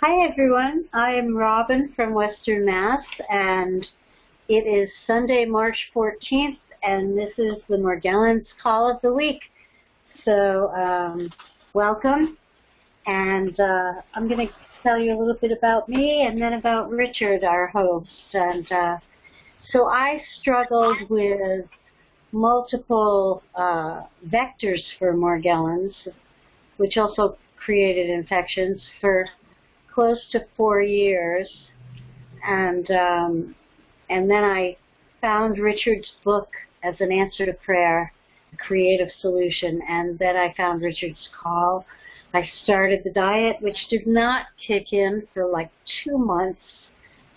Hi everyone, I am Robin from Western Mass, and it is Sunday, March 14th, and this is the Morgellons Call of the Week. So, welcome, and I'm going to tell you a little bit about me and then about Richard, our host. And so I struggled with multiple vectors for Morgellons, which also created infections for close to 4 years, and then I found Richard's book as an answer to prayer, a creative solution, and then I found Richard's call. I started the diet, which did not kick in for like 2 months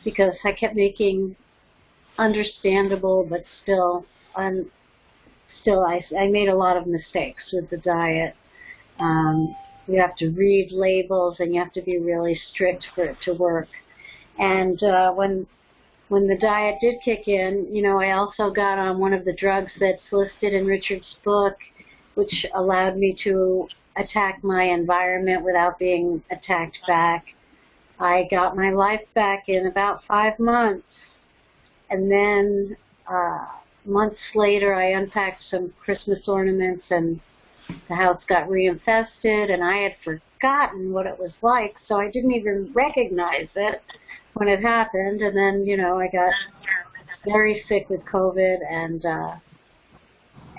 because I kept making understandable, but still I made a lot of mistakes with the diet. You have to read labels, and you have to be really strict for it to work. And when the diet did kick in, you know, I also got on one of the drugs that's listed in Richard's book, which allowed me to attack my environment without being attacked back. I got my life back in about 5 months. And then months later, I unpacked some Christmas ornaments, and the house got reinfested, and I had forgotten what it was like, so I didn't even recognize it when it happened. And then, you know, I got very sick with COVID, and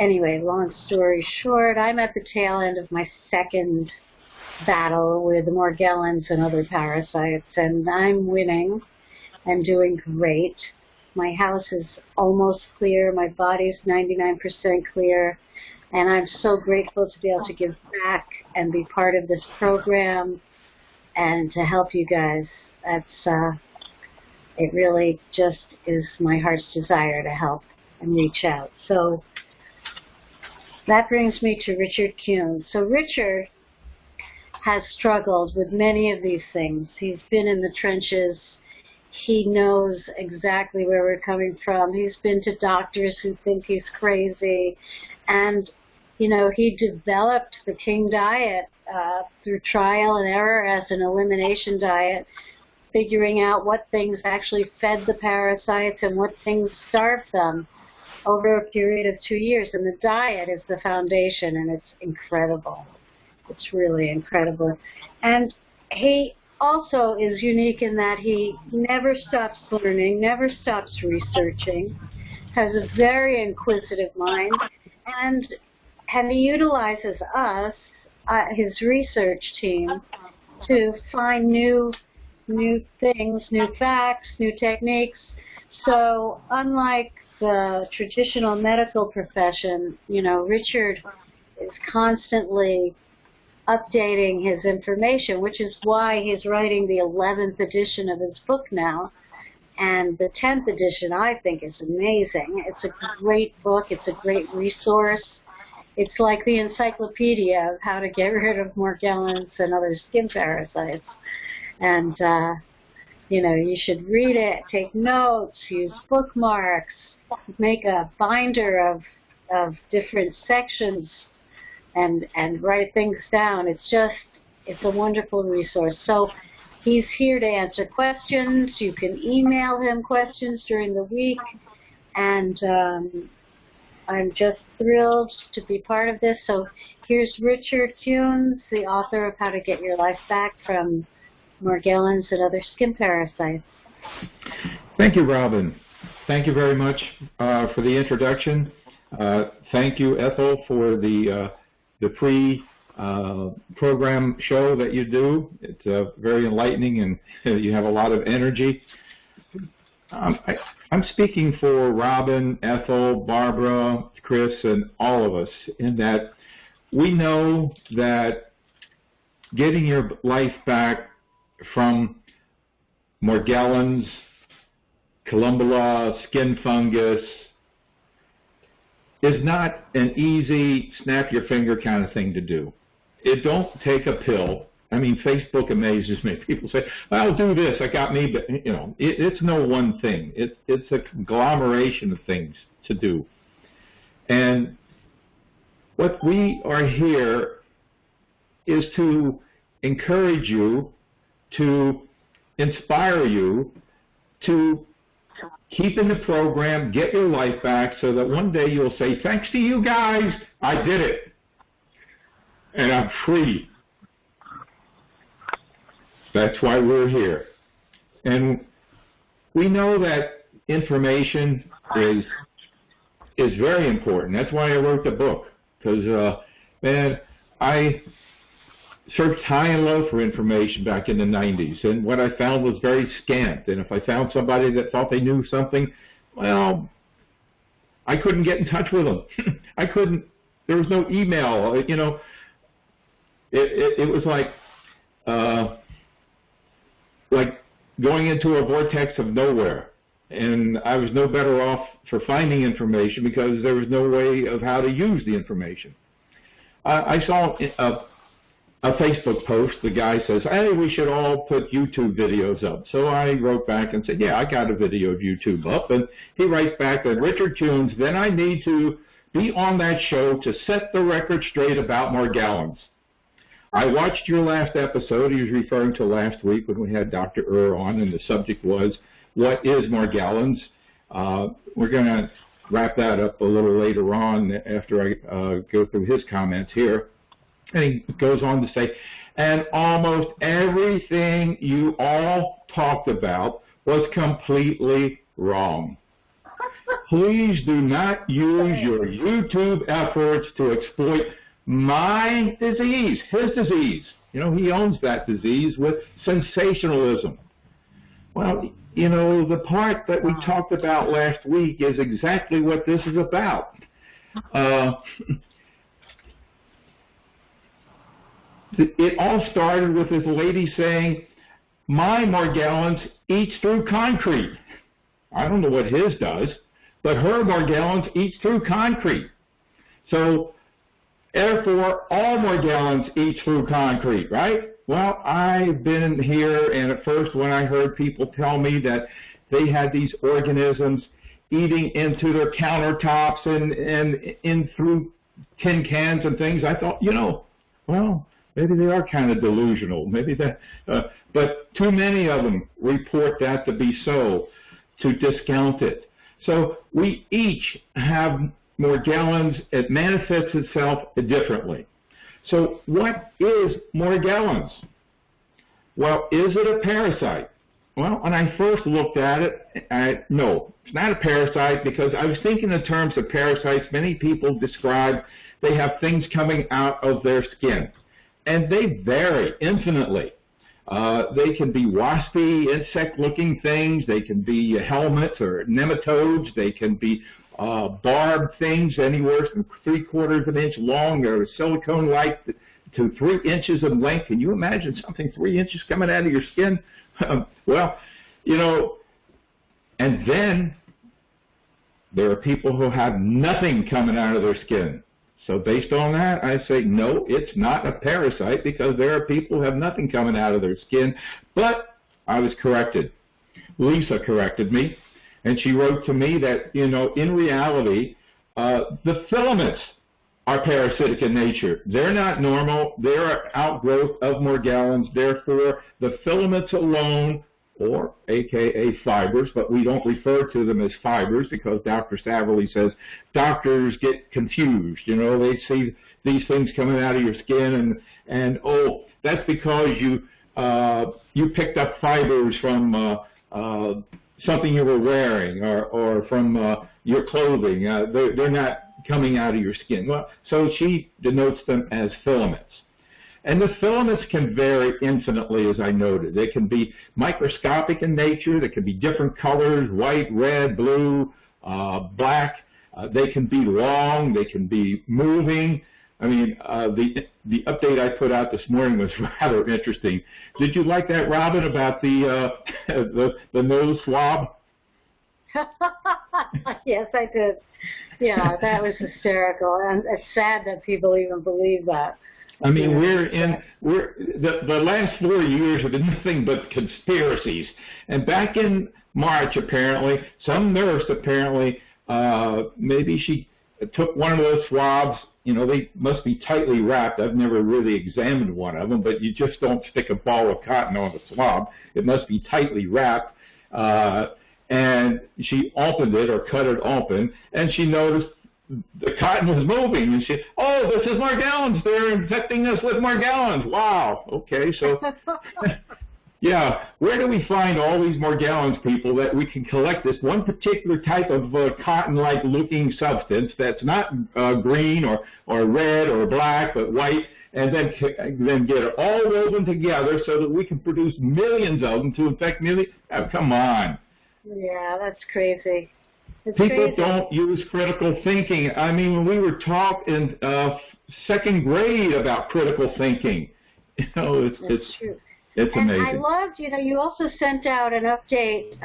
anyway, long story short, I'm at the tail end of my second battle with Morgellons and other parasites, and I'm winning and doing great. My house is almost clear. My body's 99% clear. And I'm so grateful to be able to give back and be part of this program and to help you guys. That's it really just is my heart's desire to help and reach out. So that brings me to Richard Kuhn. So Richard has struggled with many of these things. He's been in the trenches. He knows exactly where we're coming from. He's been to doctors who think he's crazy. And, you know, he developed the King diet through trial and error as an elimination diet, figuring out what things actually fed the parasites and what things starved them over a period of 2 years. And the diet is the foundation, and it's incredible. It's really incredible. And he also is unique in that he never stops learning, never stops researching, has a very inquisitive mind, and he utilizes us, his research team, to find new things, new facts, new techniques. So unlike the traditional medical profession, you know, Richard is constantly updating his information, which is why he's writing the 11th edition of his book now. And the 10th edition, I think, is amazing. It's a great book. It's a great resource. It's like the encyclopedia of how to get rid of Morgellons and other skin parasites. And, you know, you should read it, take notes, use bookmarks, make a binder of different sections, and write things down. It's a wonderful resource. So he's here to answer questions. You can email him questions during the week, and I'm just thrilled to be part of this. So here's Richard Kuhn, the author of How to Get Your Life Back from Morgellons and Other Skin Parasites. Thank you, Robin. Thank you very much for the introduction. Thank you, Ethel, for the pre-program show that you do. It's very enlightening, and you have a lot of energy. I'm speaking for Robin, Ethel, Barbara, Chris, and all of us in that we know that getting your life back from Morgellons, Collembola, skin fungus is not an easy snap-your-finger kind of thing to do. It don't take a pill. I mean, Facebook amazes me. People say, I'll do this, I got me, but, you know, it's no one thing. It's a conglomeration of things to do. And what we are here is to encourage you to inspire you to keep in the program, get your life back, so that one day you'll say, thanks to you guys, I did it. And I'm free. That's why we're here. And we know that information is very important. That's why I wrote the book. Because, man, I searched high and low for information back in the 90s, and what I found was very scant. And if I found somebody that thought they knew something, well, I couldn't get in touch with them. I couldn't. There was no email. You know, it was like going into a vortex of nowhere. And I was no better off for finding information because there was no way of how to use the information. I saw a Facebook post. The guy says, hey, we should all put YouTube videos up. So I wrote back and said, yeah, I got a video of YouTube up. And he writes back that, Richard Kuhn, then I need to be on that show to set the record straight about Morgellons. I watched your last episode. He was referring to last week when we had Dr. on, and the subject was, what is Morgellons? We're going to wrap that up a little later on after I go through his comments here. And he goes on to say, and almost everything you all talked about was completely wrong. Please do not use your YouTube efforts to exploit my disease, his disease. You know, he owns that disease with sensationalism. Well, you know, the part that we talked about last week is exactly what this is about. It all started with this lady saying, my Morgellons eats through concrete. I don't know what his does, but her Morgellons eats through concrete. So, therefore, all Morgellons eat through concrete, right? Well, I've been here, and at first when I heard people tell me that they had these organisms eating into their countertops and in through tin cans and things, I thought, you know, well, maybe they are kind of delusional. Maybe that, but too many of them report that to be so, to discount it. So we each have Morgellons. It manifests itself differently. So what is Morgellons? Well, is it a parasite? Well, when I first looked at it, no, it's not a parasite, because I was thinking in terms of parasites. Many people describe they have things coming out of their skin, and they vary infinitely. They can be waspy, insect-looking things. They can be helmets or nematodes. They can be barbed things anywhere from 3/4 of an inch long or silicone-like to 3 inches in length. Can you imagine something 3 inches coming out of your skin? Well, you know, and then there are people who have nothing coming out of their skin. So based on that, I say, no, it's not a parasite, because there are people who have nothing coming out of their skin. But I was corrected. Lisa corrected me. And she wrote to me that, you know, in reality, the filaments are parasitic in nature. They're not normal. They're an outgrowth of Morgellons. Therefore, the filaments alone, or AKA fibers, but we don't refer to them as fibers because Dr. Saverly says doctors get confused. You know, they see these things coming out of your skin and oh, that's because you picked up fibers from something you were wearing or from your clothing. They're not coming out of your skin. Well, so she denotes them as filaments. And the filaments can vary infinitely, as I noted. They can be microscopic in nature. They can be different colors, white, red, blue, black. They can be long. They can be moving. I mean, the update I put out this morning was rather interesting. Did you like that, Robin, about the nose swab? Yes, I did. Yeah, that was hysterical, and it's sad that people even believe that. I mean, the last 4 years have been nothing but conspiracies. And back in March, apparently, some nurse maybe she took one of those swabs you know, they must be tightly wrapped. I've never really examined one of them, but you just don't stick a ball of cotton on the swab. It must be tightly wrapped. And she opened it or cut it open, and she noticed the cotton was moving, and she, oh, this is Morgellons. They're infecting us with Morgellons. Wow. Okay, so yeah, where do we find all these Morgellons, people, that we can collect this one particular type of cotton-like looking substance that's not green or red or black, but white, and then get it all woven together so that we can produce millions of them to infect millions? Oh, come on. Yeah, that's crazy. People don't use critical thinking. I mean, when we were taught in second grade about critical thinking, you know, it's true. It's amazing. And I loved, you know, you also sent out an update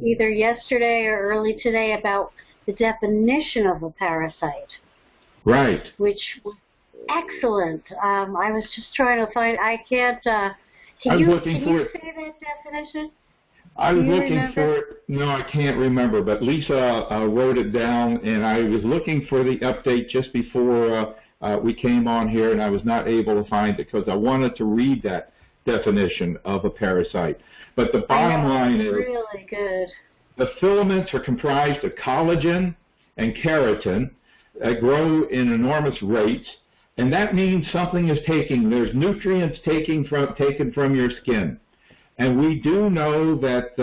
either yesterday or early today about the definition of a parasite. Right. Which was excellent. I was just trying to find, I can't, can you say that definition? I was looking for it. No, I can't remember, but Lisa wrote it down, and I was looking for the update just before we came on here, and I was not able to find it because I wanted to read that definition of a parasite. But the bottom line is really good. The filaments are comprised of collagen and keratin that grow in enormous rates, and that means something is there's nutrients taken from your skin. And we do know that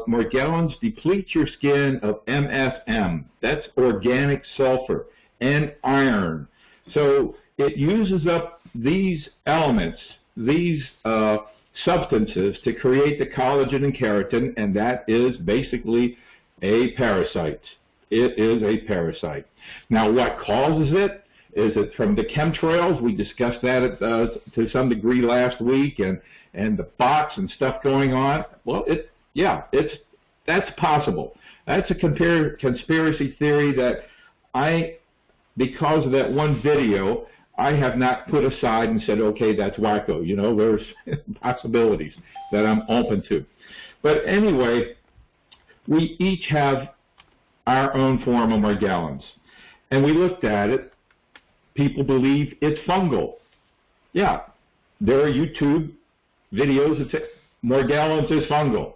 Morgellons deplete your skin of MSM, that's organic sulfur, and iron. So it uses up these elements, these substances, to create the collagen and keratin, and that is basically a parasite. It is a parasite. Now, what causes it? Is it from the chemtrails? We discussed that to some degree last week, and the bots and stuff going on. Well, that's possible. That's a conspiracy theory that because of that one video, I have not put aside and said, okay, that's wacko. You know, there's possibilities that I'm open to. But anyway, we each have our own form of Morgellons. And we looked at it. People believe it's fungal. Yeah, there are YouTube videos that say Morgellons is fungal.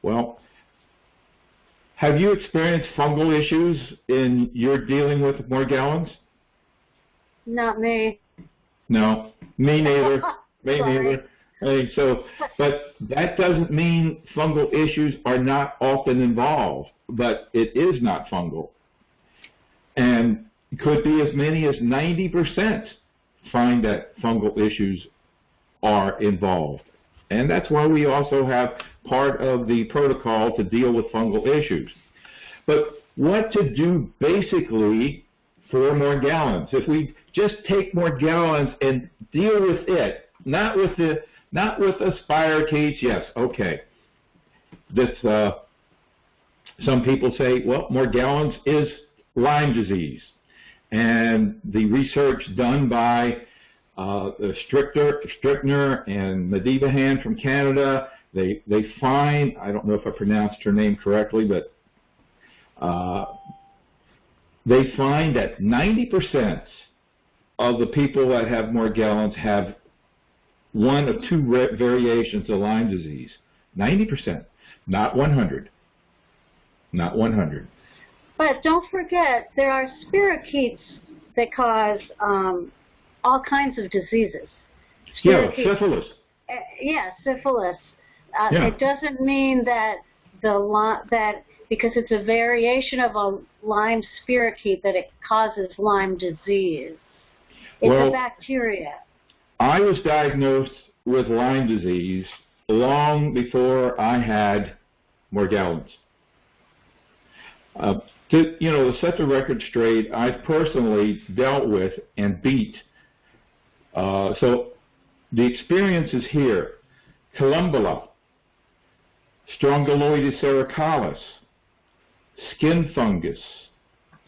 Well, have you experienced fungal issues in your dealing with Morgellons? Not me. No, me neither. Me neither. Hey, but that doesn't mean fungal issues are not often involved, but it is not fungal. And it could be as many as 90% find that fungal issues are involved. And that's why we also have part of the protocol to deal with fungal issues. But what to do basically for Morgellons? If we just take Morgellons and deal with it, not with the spirochetes, yes, okay. Some people say, well, Morgellons is Lyme disease. And the research done by Strickner and Medivahan from Canada, they find, I don't know if I pronounced her name correctly, but they find that 90% of the people that have Morgellons have one of two variations of Lyme disease. 90%, not 100. Not 100. But don't forget, there are spirochetes that cause all kinds of diseases. Yeah, syphilis. Syphilis. Yeah. It doesn't mean that that because it's a variation of a Lyme spirochete that it causes Lyme disease. It's a bacteria. I was diagnosed with Lyme disease long before I had Morgellons. To set the record straight, I personally dealt with and beat. So the experience is here. Collembola, Strongyloides cervicalis, skin fungus,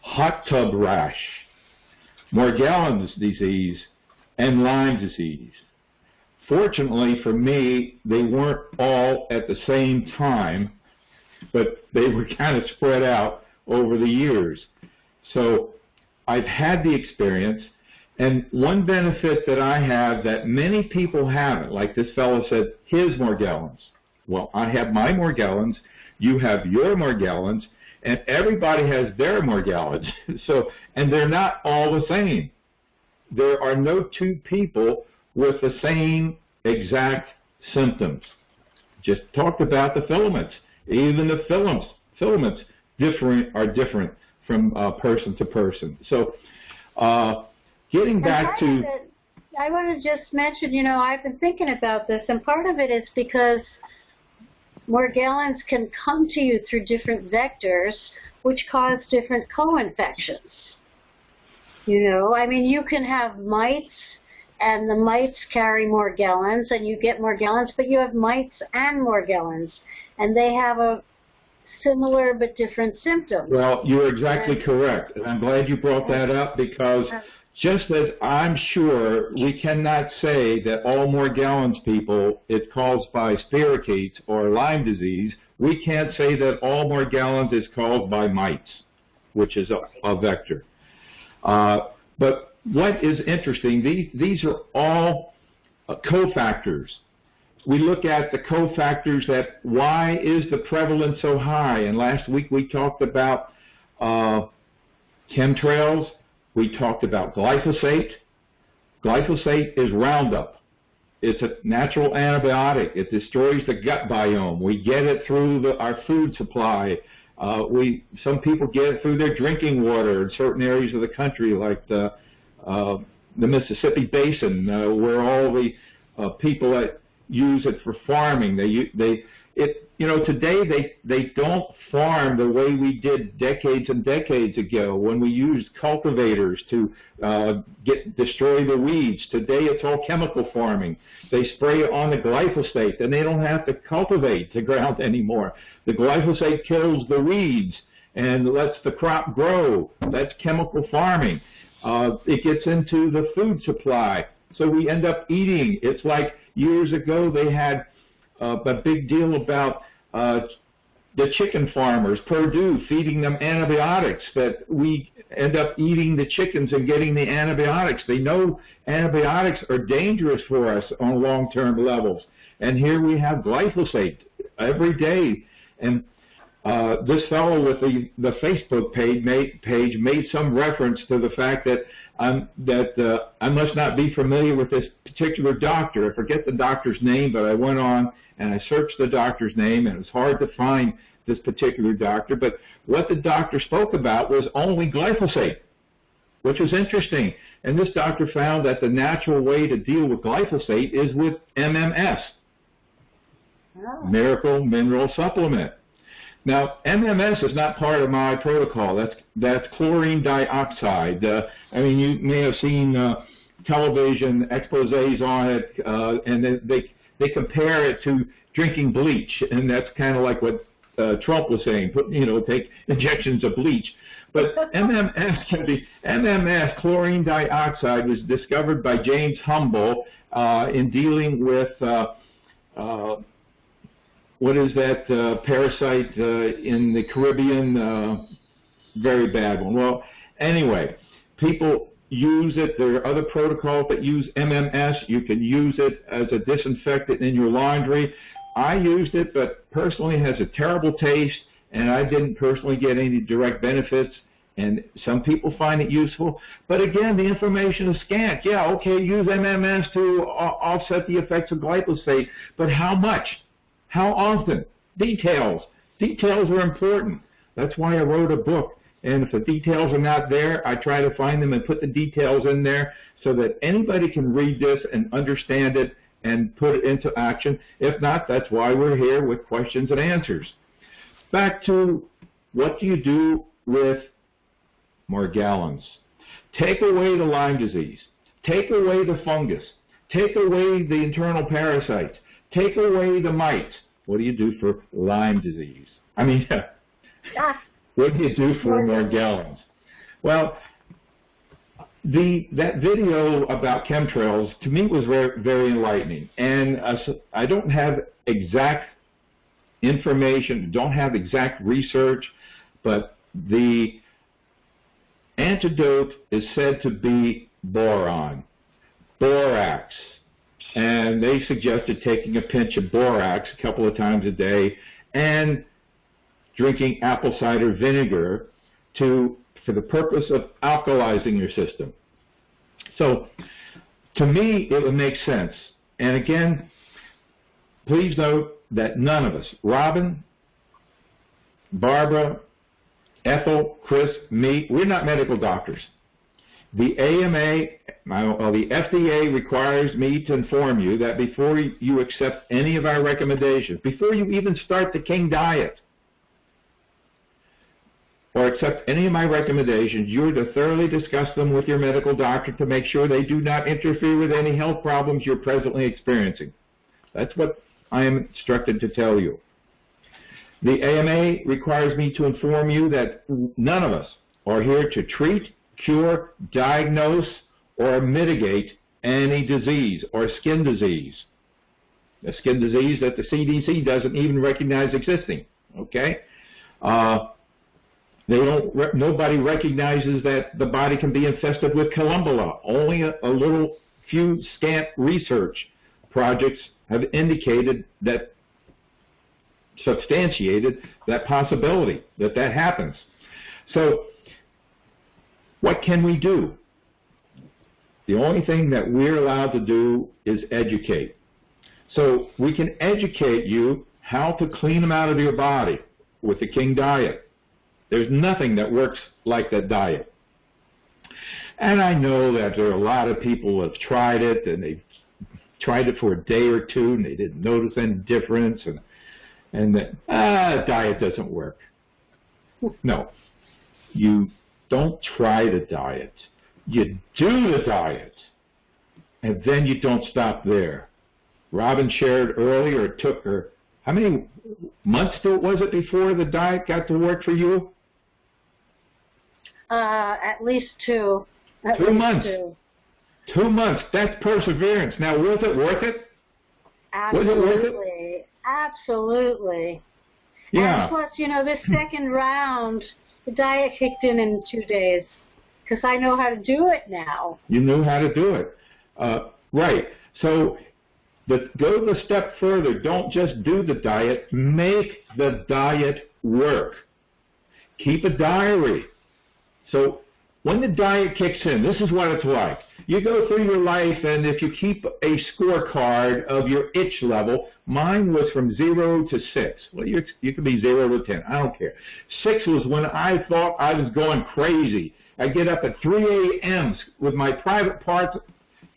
hot tub rash, Morgellons disease, and Lyme disease. Fortunately for me, they weren't all at the same time, but they were kind of spread out over the years. So I've had the experience, and one benefit that I have that many people haven't, like this fellow said, his Morgellons. Well, I have my Morgellons, you have your Morgellons, and everybody has their Morgellons. So, and they're not all the same. There are no two people with the same exact symptoms. Just talked about the filaments. Even the filaments are different from person to person. So, getting back to... I want to just mention, you know, I've been thinking about this, and part of it is because Morgellons can come to you through different vectors, which cause different co-infections. You know, I mean, you can have mites, and the mites carry Morgellons, and you get Morgellons, but you have mites and Morgellons, and they have a similar but different symptoms. Well, you're exactly correct, and I'm glad you brought that up, because just as I'm sure we cannot say that all Morgellons people, it's caused by spirochetes or Lyme disease, we can't say that all Morgellons is caused by mites, which is a vector. But what is interesting, these are all cofactors. We look at the cofactors that why is the prevalence so high? And last week we talked about chemtrails. We talked about glyphosate. Glyphosate is Roundup. It's a natural antibiotic. It destroys the gut biome. We get it through our food supply. Some people get it through their drinking water in certain areas of the country, like the Mississippi Basin, where all the people that use it for farming. You know, today they don't farm the way we did decades and decades ago when we used cultivators to destroy the weeds. Today it's all chemical farming. They spray it on the glyphosate, and they don't have to cultivate the ground anymore. The glyphosate kills the weeds and lets the crop grow. That's chemical farming. It gets into the food supply, so we end up eating. It's like years ago they had a big deal about the chicken farmers, Purdue, feeding them antibiotics, that we end up eating the chickens and getting the antibiotics. They know antibiotics are dangerous for us on long-term levels. And here we have glyphosate every day. And this fellow with the Facebook page made some reference to the fact that I must not be familiar with this particular doctor. I forget the doctor's name, but I went on and I searched the doctor's name, and it was hard to find this particular doctor. But what the doctor spoke about was only glyphosate, which was interesting. And this doctor found that the natural way to deal with glyphosate is with MMS, Miracle Mineral Supplement. Now, MMS is not part of my protocol. That's chlorine dioxide. I mean, you may have seen television exposés on it, and they compare it to drinking bleach, and that's kind of like what Trump was saying. Take injections of bleach. But MMS, chlorine dioxide, was discovered by James Humboldt in dealing with what is that parasite in the Caribbean? Very bad one. Well, anyway, people use it. There are other protocols that use MMS. You can use it as a disinfectant in your laundry. I used it, but personally it has a terrible taste, and I didn't personally get any direct benefits. And some people find it useful. But again, the information is scant. Yeah, okay, use MMS to offset the effects of glyphosate, but how much? How often? Details. Details are important. That's why I wrote a book. And if the details are not there, I try to find them and put the details in there so that anybody can read this and understand it and put it into action. If not, that's why we're here with questions and answers. Back to what do you do with Morgellons? Take away the Lyme disease. Take away the fungus. Take away the internal parasites. Take away the mites. What do you do for Lyme disease? I mean, what do you do for Morgellons? Well, that video about chemtrails, to me, was very, very enlightening. And I don't have exact information, don't have exact research, but the antidote is said to be boron, borax. And they suggested taking a pinch of borax a couple of times a day and drinking apple cider vinegar for the purpose of alkalizing your system. So, to me, it would make sense. And again, please note that none of us, Robin, Barbara, Ethel, Chris, me, we're not medical doctors. The the FDA requires me to inform you that before you accept any of our recommendations, before you even start the King Diet, or accept any of my recommendations, you're to thoroughly discuss them with your medical doctor to make sure they do not interfere with any health problems you're presently experiencing. That's what I am instructed to tell you. The AMA requires me to inform you that none of us are here to treat, cure, diagnose, or mitigate any disease or skin disease. A skin disease that the CDC doesn't even recognize existing, okay? Nobody recognizes that the body can be infested with Collembola. Only a little few scant research projects have indicated that, substantiated that possibility, that happens. So, what can we do? The only thing that we're allowed to do is educate. So, we can educate you how to clean them out of your body with the King Diet. There's nothing that works like that diet. And I know that there are a lot of people who have tried it, and they've tried it for a day or two, and they didn't notice any difference, and that, diet doesn't work. No. You don't try the diet. You do the diet, and then you don't stop there. Robin shared earlier, it took her, how many months was it before the diet got to work for you? At least 2. 2 months. 2 months. That's perseverance. Now, was it worth it? Absolutely. Was it worth it? Absolutely. Yeah. And plus, this second round, the diet kicked in 2 days because I know how to do it now. You knew how to do it. Right. So, go the step further. Don't just do the diet. Make the diet work. Keep a diary. So, when the diet kicks in, this is what it's like. You go through your life, and if you keep a scorecard of your itch level, mine was from 0 to 6. Well, you could be 0 to 10. I don't care. 6 was when I thought I was going crazy. I get up at 3 a.m. with my private parts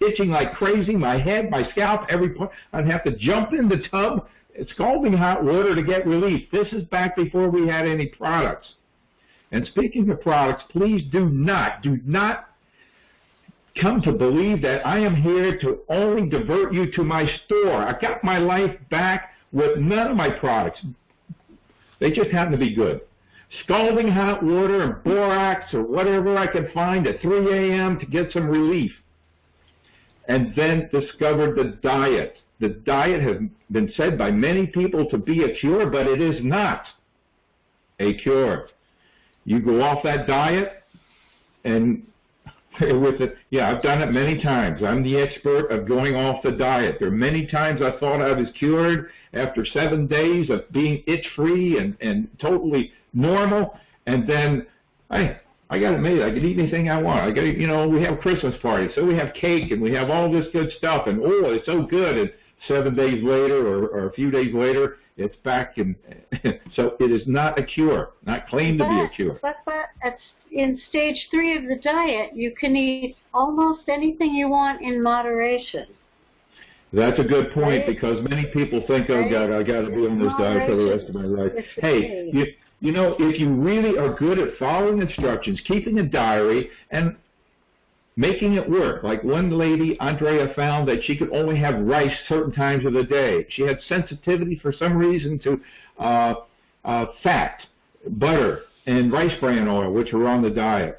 itching like crazy, my head, my scalp, every part. I'd have to jump in the tub, scalding hot water to get relief. This is back before we had any products. And speaking of products, please do not come to believe that I am here to only divert you to my store. I got my life back with none of my products. They just happen to be good. Scalding hot water and borax or whatever I could find at 3 a.m. to get some relief. And then discovered the diet. The diet has been said by many people to be a cure, but it is not a cure. You go off that diet, and with it, yeah, I've done it many times. I'm the expert of going off the diet. There are many times I thought I was cured after 7 days of being itch-free and totally normal, and then I got it made. I can eat anything I want. We have Christmas parties, so we have cake and we have all this good stuff, and oh, it's so good. And 7 days later, or a few days later, it's back, and so it is not a cure, not claimed to be a cure. But in stage 3 of the diet, you can eat almost anything you want in moderation. That's a good point, because many people think, oh God, I got to be on this diet for the rest of my life. Hey, if you really are good at following instructions, keeping a diary, and making it work. Like one lady, Andrea, found that she could only have rice certain times of the day. She had sensitivity for some reason to fat, butter, and rice bran oil, which are on the diet.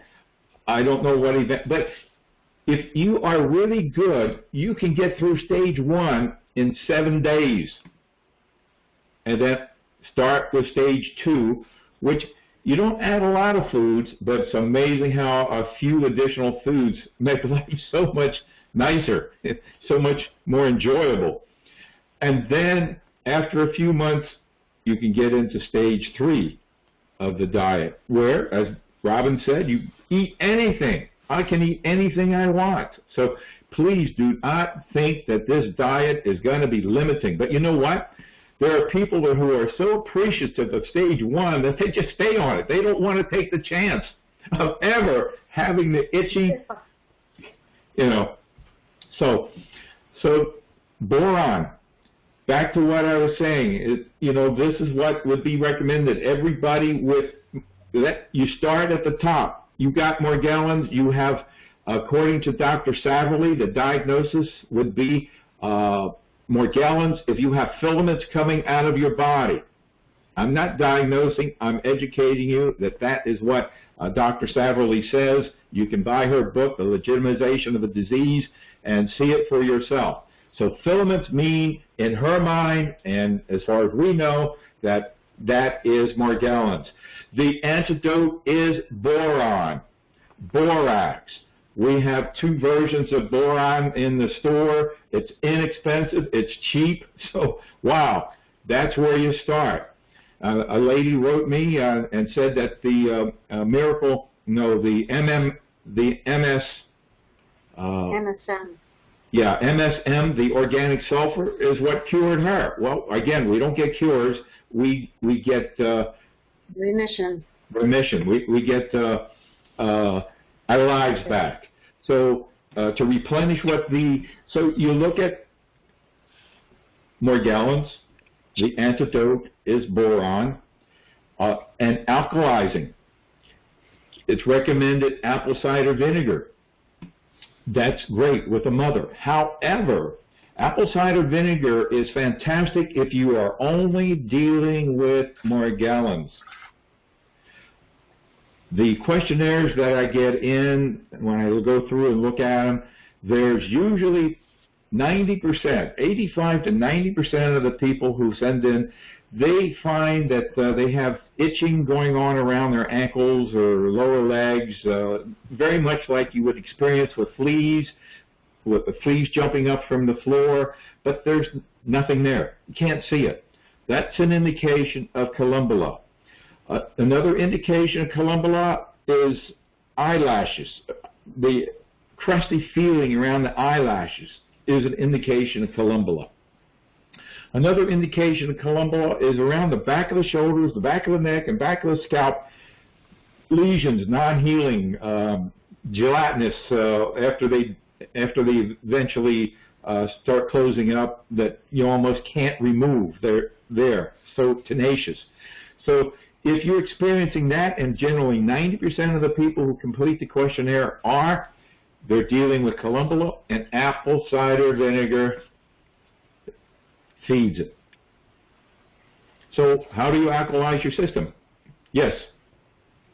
I don't know what event, but if you are really good, you can get through stage 1 in 7 days. And then start with stage 2, which You don't add a lot of foods, but it's amazing how a few additional foods make life so much nicer, so much more enjoyable. And then after a few months, you can get into stage 3 of the diet, where, as Robin said, you eat anything. I can eat anything I want. So please do not think that this diet is going to be limiting. But you know what? There are people who are so appreciative of stage 1 that they just stay on it. They don't want to take the chance of ever having the itchy, So boron. Back to what I was saying. This is what would be recommended. Everybody you start at the top. You got Morgellons. You have, according to Dr. Saverly, the diagnosis would be Morgellons if you have filaments coming out of your body. I'm not diagnosing, I'm educating you that is what Dr. Saverly says. You can buy her book, The Legitimization of a Disease, and see it for yourself. So filaments mean, in her mind, and as far as we know, that is Morgellons. The antidote is boron, borax. We have 2 versions of boron in the store. It's inexpensive. It's cheap. So, wow, that's where you start. A lady wrote me and said that the MSM. Yeah, MSM, the organic sulfur, is what cured her. Well, again, we don't get cures. We get remission. We get our lives back. So to replenish so you look at Morgellons, the antidote is boron, and alkalizing. It's recommended apple cider vinegar. That's great with a mother. However, apple cider vinegar is fantastic if you are only dealing with Morgellons. The questionnaires that I get in, when I go through and look at them, there's usually 90%, 85 to 90% of the people who send in, they find that they have itching going on around their ankles or lower legs, very much like you would experience with fleas jumping up from the floor, but there's nothing there. You can't see it. That's an indication of Collembola. Another indication of Collembola is eyelashes. The crusty feeling around the eyelashes is an indication of Collembola. Another indication of Collembola is around the back of the shoulders, the back of the neck, and back of the scalp. Lesions, non-healing, gelatinous after they eventually start closing up that you almost can't remove. They're there, so tenacious. So if you're experiencing that, and generally 90% of the people who complete the questionnaire they're dealing with Collembola, and apple cider vinegar feeds it. So how do you alkalize your system? Yes?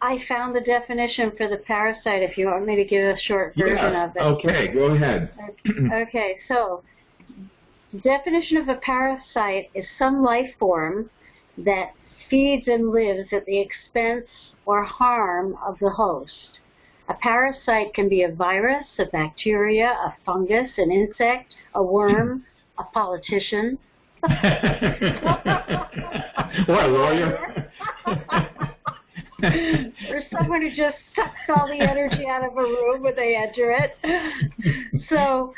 I found the definition for the parasite, if you want me to give a short version of it. Okay, go ahead. Okay, so definition of a parasite is some life form that feeds and lives at the expense or harm of the host. A parasite can be a virus, a bacteria, a fungus, an insect, a worm, a politician. What, a lawyer? Or someone who just sucks all the energy out of a room when they enter it. So,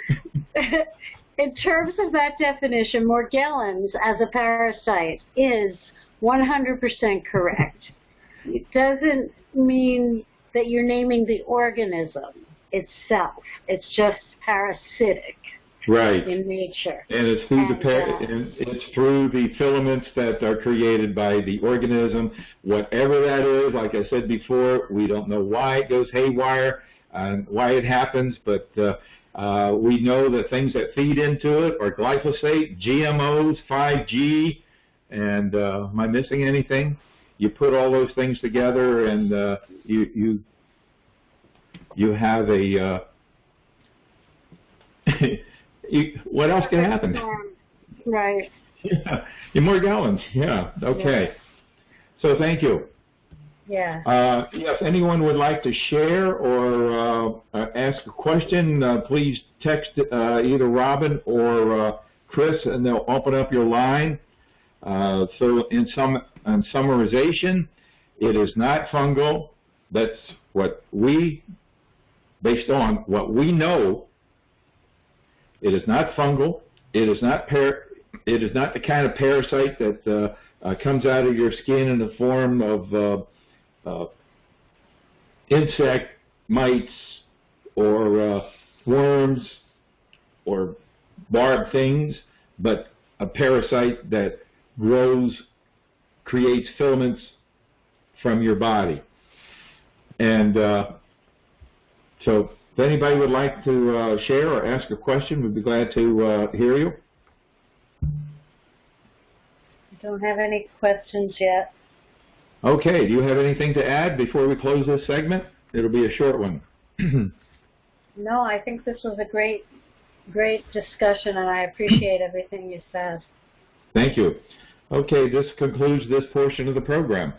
in terms of that definition, Morgellons as a parasite is 100% correct. It doesn't mean that you're naming the organism itself. It's just parasitic. Right. In nature. And it's through the filaments that are created by the organism. Whatever that is, like I said before, we don't know why it goes haywire and why it happens, but we know that things that feed into it are glyphosate, GMOs, 5G, and am I missing anything? You put all those things together and you have a... what else can happen? Right. Yeah, Morgellons. Yeah. Okay. So thank you. Yeah. If anyone would like to share or ask a question, please text either Robin or Chris, and they'll open up your line. So in summarization, it is not fungal. That's what we, based on what we know, it is not fungal. It is not the kind of parasite that comes out of your skin in the form of insect, mites, or worms, or barbed things, but a parasite that creates filaments from your body. And so if anybody would like to share or ask a question, we'd be glad to hear you. Don't have any questions yet. Okay, do you have anything to add before we close this segment? It'll be a short one. No, I think this was a great discussion, and I appreciate everything you said. Thank you. Okay, this concludes this portion of the program.